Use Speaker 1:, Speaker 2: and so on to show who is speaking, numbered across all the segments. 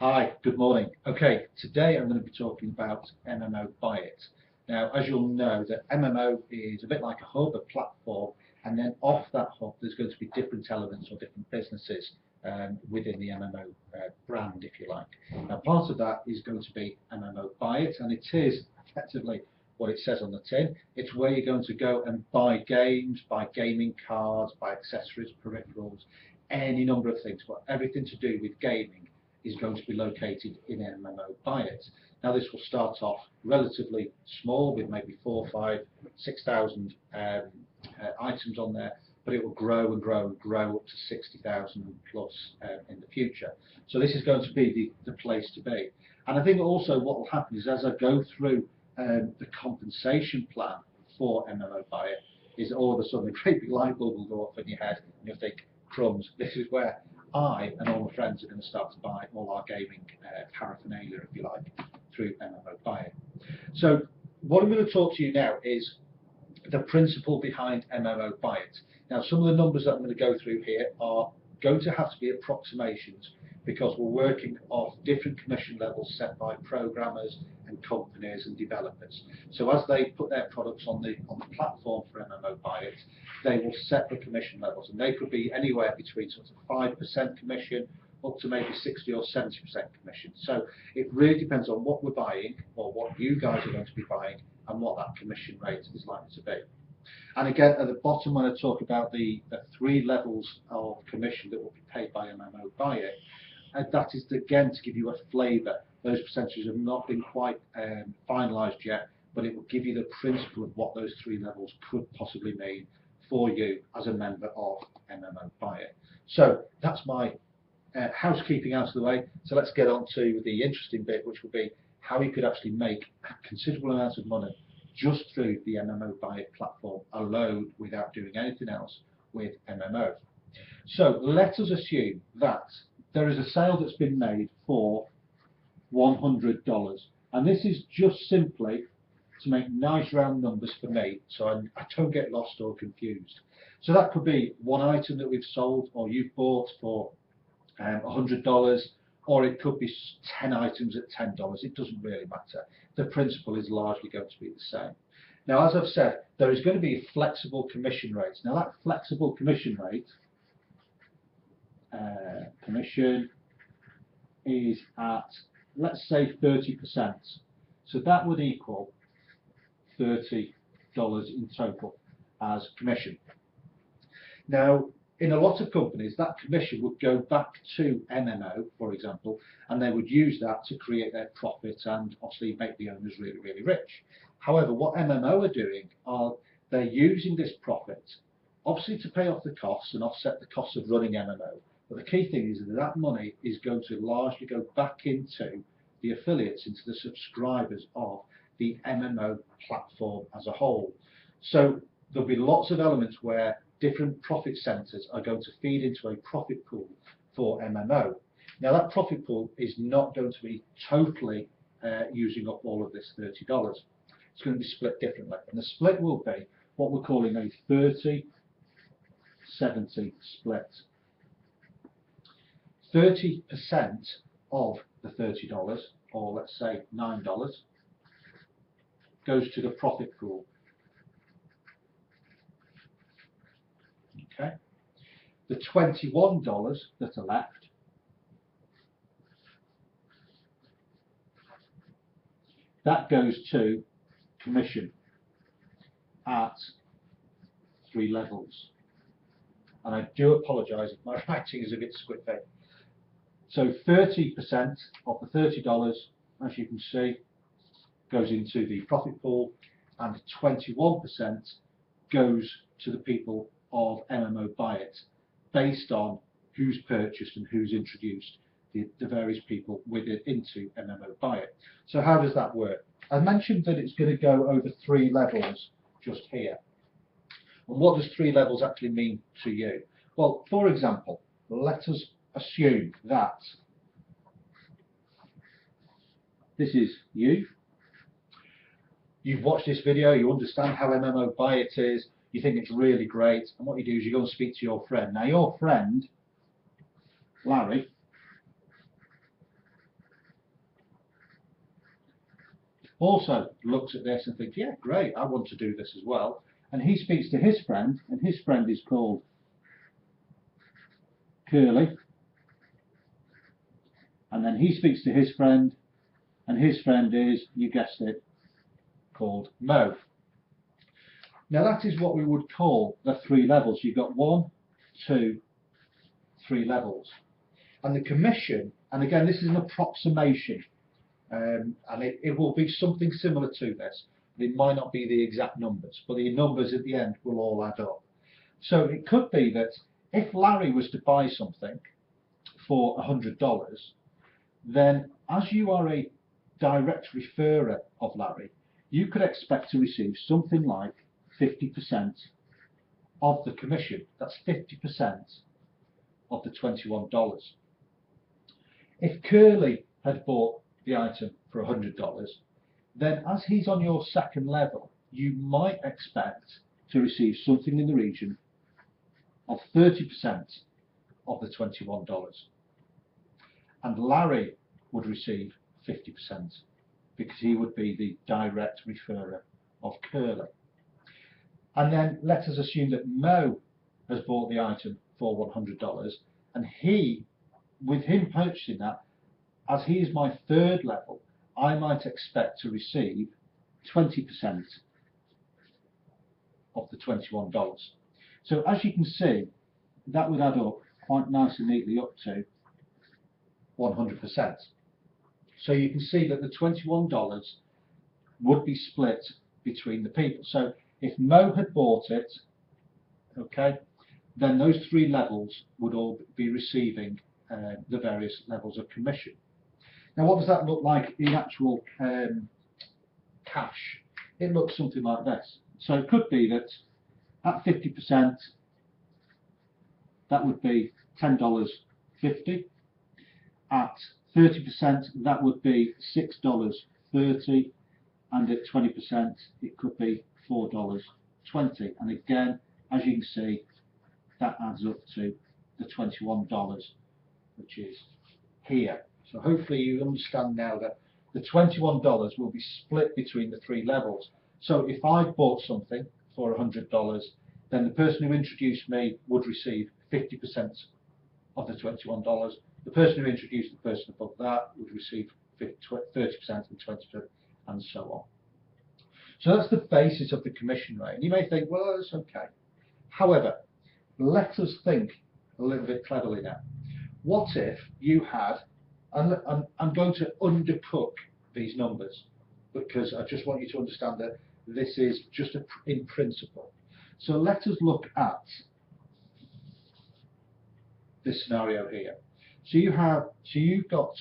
Speaker 1: Hi, good morning. Okay, today I'm going to be talking about MMO Buyit. Now, as you'll know, the MMO is a bit like a hub, a platform, and then off that hub there's going to be different elements or different businesses within the MMO brand, if you like. Now, part of that is going to be MMO Buyit, and it is effectively what it says on the tin. It's where you're going to go and buy games, buy gaming cards, buy accessories, peripherals, any number of things, but everything to do with gaming is going to be located in MMO Buyit. Now this will start off relatively small with maybe 4, 5, 6,000 items on there, but it will grow and grow and grow up to 60,000 plus in the future. So this is going to be the place to be. And I think also what will happen is as I go through the compensation plan for MMO Buyit, is all of a sudden a great big light bulb will go off in your head and you'll think, crumbs, this is where I and all my friends are going to start to buy all our gaming paraphernalia, if you like, through MMO Buyit. So what I'm going to talk to you now is the principle behind MMO Buyit. Now, some of the numbers that I'm going to go through here are going to have to be approximations because we're working off different commission levels set by programmers and companies and developers. So as they put their products on the platform for MMO Buyit, they will set the commission levels, and they could be anywhere between sort of 5% commission up to maybe 60 or 70% commission. So it really depends on what we're buying or what you guys are going to be buying and what that commission rate is likely to be. And again, at the bottom, when I talk about the 3 levels of commission that will be paid by MMO Buyit, that is again to give you a flavour. Those percentages have not been quite finalised yet, but it will give you the principle of what those 3 levels could possibly mean for you as a member of MMO Buyit. So that's my housekeeping out of the way. So let's get on to the interesting bit, which will be how you could actually make a considerable amount of money just through the MMO Buyit platform alone without doing anything else with MMO. So let us assume that there is a sale that's been made for $100, and this is just simply to make nice round numbers for me so I don't get lost or confused. So that could be one item that we've sold or you've bought for $100, or it could be 10 items at $10. It doesn't really matter. The principle is largely going to be the same. Now, as I've said, there is going to be flexible commission rates. Now that flexible commission rate commission is at, let's say, 30%. So that would equal $30 in total as commission. Now, in a lot of companies, that commission would go back to MMO, for example, and they would use that to create their profit and obviously make the owners really, really rich. However, what MMO are doing are they're using this profit, obviously to pay off the costs and offset the costs of running MMO. But the key thing is that that money is going to largely go back into the affiliates, into the subscribers of the MMO platform as a whole. So there'll be lots of elements where different profit centres are going to feed into a profit pool for MMO. Now that profit pool is not going to be totally using up all of this $30. It's going to be split differently, and the split will be what we're calling a 30-70 split. 30% of the $30, or let's say $9, goes to the profit pool. Okay. The $21 that are left that goes to commission at 3 levels. And I do apologise if my writing is a bit squiffy. So 30% of the $30, as you can see, goes into the profit pool, and 21% goes to the people of MMO Buyit, based on who's purchased and who's introduced the various people with it into MMO Buyit. So how does that work? I mentioned that it's going to go over 3 levels just here. And what does 3 levels actually mean to you? Well, for example, let us assume that this is you. You've watched this video, you understand how MMO Buyit is, you think it's really great, and what you do is you go and speak to your friend. Now your friend, Larry, also looks at this and thinks, yeah, great, I want to do this as well. And he speaks to his friend, and his friend is called Curly. And then he speaks to his friend, and his friend is, you guessed it, called Mo. Now that is what we would call the 3 levels. You've got 1, 2, 3 levels. And the commission, and again this is an approximation, and it will be something similar to this. It might not be the exact numbers, but the numbers at the end will all add up. So it could be that if Larry was to buy something for $100, then as you are a direct referrer of Larry, you could expect to receive something like 50% of the commission. That's 50% of the $21. If Curly had bought the item for $100, then as he's on your second level, you might expect to receive something in the region of 30% of the $21. And Larry would receive 50% because he would be the direct referrer of Curly. And then let us assume that Mo has bought the item for $100, and he, with him purchasing that, as he is my third level, I might expect to receive 20% of the $21. So as you can see, that would add up quite nice and neatly up to 100%. So you can see that the $21 would be split between the people. So if Mo had bought it, okay, then those 3 levels would all be receiving the various levels of commission. Now what does that look like in actual cash? It looks something like this. So it could be that at 50%, that would be $10.50. At 30%, that would be $6.30, and at 20%, it could be $4.20. And again, as you can see, that adds up to the $21, which is here. So hopefully you understand now that the $21 will be split between the 3 levels. So if I bought something for $100, then the person who introduced me would receive 50% of the $21. The person who introduced the person above that would receive 30% and 20%, and so on. So that's the basis of the commission rate. And you may think, well, that's okay. However, let us think a little bit cleverly now. What if you had, and I'm going to undercook these numbers, because I just want you to understand that this is just in principle. So let us look at this scenario here. So you've got,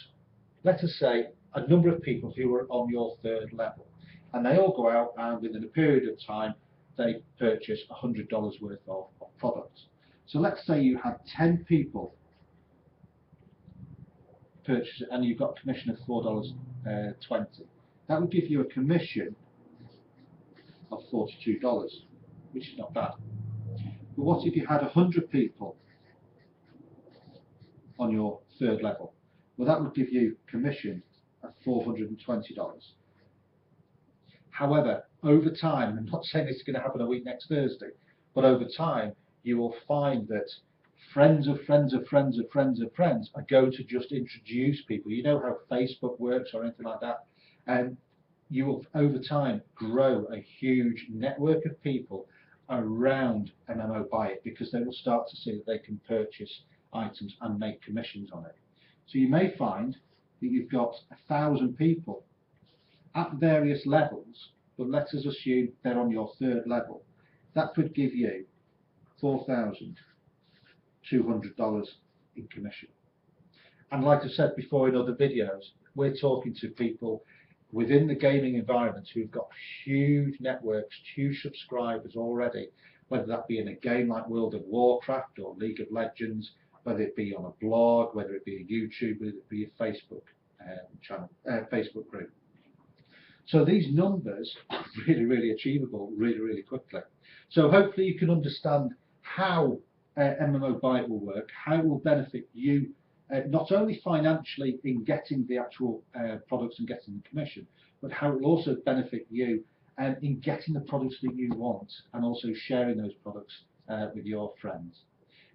Speaker 1: let us say, a number of people who are on your third level, and they all go out and within a period of time they purchase $100 worth of products. So let's say you had 10 people purchase it, and you've got a commission of $4.20. That would give you a commission of $42, which is not bad. But what if you had 100 people on your third level? Well, that would give you commission of $420. However, over time, I'm not saying this is going to happen a week next Thursday, but over time you will find that friends of friends of friends of friends of friends are going to just introduce people. You know how Facebook works or anything like that, and you will over time grow a huge network of people around MMO Buyit, because they will start to see that they can purchase items and make commissions on it. So you may find that you've got 1,000 people at various levels, but let us assume they're on your third level. That could give you $4,200 in commission. And like I said before in other videos, we're talking to people within the gaming environment who've got huge networks, huge subscribers already, whether that be in a game like World of Warcraft or League of Legends, whether it be on a blog, whether it be a YouTube, whether it be a Facebook channel, Facebook group. So these numbers are really, really achievable really, really quickly. So hopefully you can understand how MMO Buyit will work, how it will benefit you not only financially in getting the actual products and getting the commission, but how it will also benefit you in getting the products that you want and also sharing those products with your friends.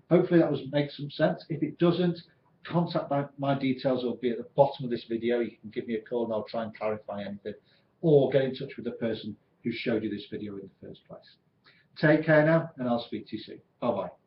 Speaker 1: Hopefully that makes some sense. If it doesn't, contact my details will be at the bottom of this video. You can give me a call and I'll try and clarify anything, or get in touch with the person who showed you this video in the first place. Take care now, and I'll speak to you soon. Bye bye.